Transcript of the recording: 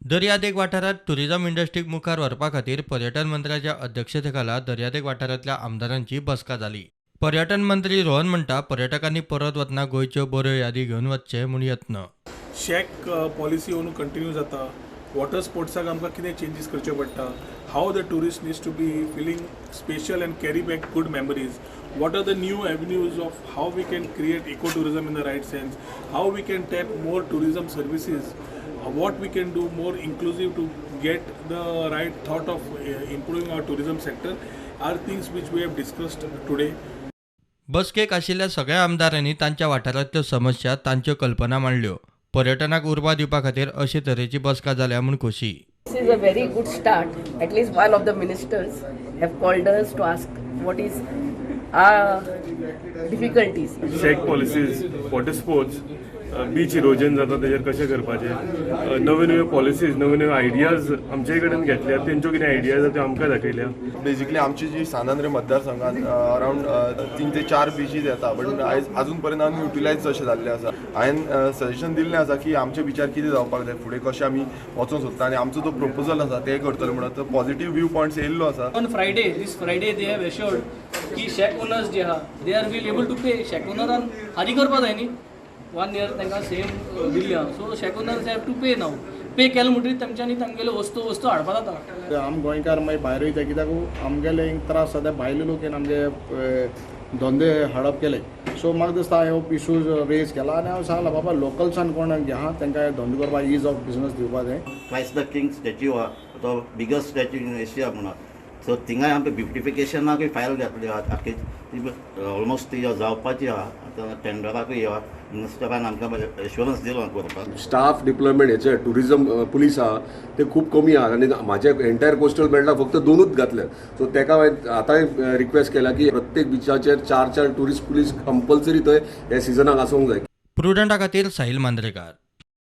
दर्यादेग वाठारात टुरिझम इंडस्ट्रीक मुखार व्हरपा खातीर पर्यटन मंत्र्याच्या अध्यक्षतेखाला दर्यादेग वाठारांतल्या आमदारांची बसका जाली। पर्यटन मंत्री रोहन म्हणटा पर्यटकांनी परत वतना गोंयच्यो बऱ्यो यादी घेवन वचचे म्हूण यत्न। शेक पॉलिसी अंदून कंटिन्यू जाता। वॉटर स्पोर्ट्साक आमकां कितें चेंजीस करचे पडटा, how the tourist needs to be feeling special and carry back good memories, what are the new avenues of how we can create ecotourism in the right sense, how we can tap more tourism services, what we can do more inclusive to get the right thought of improving our tourism sector are things which we have discussed today. बसकेक आशिल्ल्या सगळ्या आमदारांनी तांच्या वाठारांतल्यो समस्या तांच्यो कल्पना मांडल्यो। पर्यटनाक उर्बा दिवपा खातीर अशे तरेची बसका जाल्या म्हूण खोशी। This is a very good start. At least one of the ministers have called us to ask what is our difficulties. Shake policies, water sports, beach erosion जाता तेजेर कशें करपाचें, नव्यो नव्यो पॉलिसीज, नव्यो नव्यो आयडियाज आमचे कडेन घेतल्या, तेंच्यो कितें आयडियाज आसा त्यो आमकां दाखयल्या। बेसिकली आमची जी सानांद्रे मतदारसंघात अरावंड 3 ते 4 बिचीज येता, बट आजून पर्यंत आमी युटिलायज अशें जाल्ले आसा। हांवें सजेशन दिल्लें आसा की आमचे विचार कितें जावपाक जाय, फुडें कशें आमी वचूंक सोदता आनी आमचो जो प्रपोजल आसा ते करतले म्हणून तो पॉझिटिव्ह व्यू पॉयंट्स येयल्लो आसा। On Friday, this Friday they have assured की शेक ओनर्स जे आहा they are will able to pay. शेक ओनरान हारी करपा जाय न्ही, 1 year तांकां सेम दिल्ल्या, so shake owners have to pay now. Pay केले म्हणटरीच तांच्यांनी तांगेल्यो वस्तू हाडपा जाता। आम गोंयकार मागीर भायर वयता कित्याक आमगेले हिंग त्रास जाता, भायले लोक येवन आमचे धंदे हाडप केले। सो म्हाका दिसता हांवें इशूज रेज केला आनी हांवें सांगलां बाबा लोकल्सान कोण घे आहा तांकां धंदो करपाक इज ऑफ बिजनस दिवपा जाय। Christ the King स्टॅच्यू आहा तो बिगस्ट स्टॅच्यू इन एशिया म्हणून, सो थिंगाय आमकां ब्युटिफिकेशनाक फायल घातली आहा, ती ऑलमोस्ट ती जावपाची आहा। आतां टेंडराकूय ह्या मिनिस्टरान आमकां एश्युरन्स दिलो करपाक। स्टाफ डिप्लॉयमेंट हेचे टुरिझम पुलीस आहा ते खूब कमी आहा आनी म्हाजे एंटायर कोस्टल बेल्टाक फक्त 2च घातले। सो तेका हांवें आतांय रिक्वेस्ट केला की प्रत्येक बिचाचेर 4 टुरिस्ट पुलीस कंपल्सरी थंय ह्या सिजनाक आसूंक जाय। प्रुडंटा खातीर साहिल मांद्रेकार।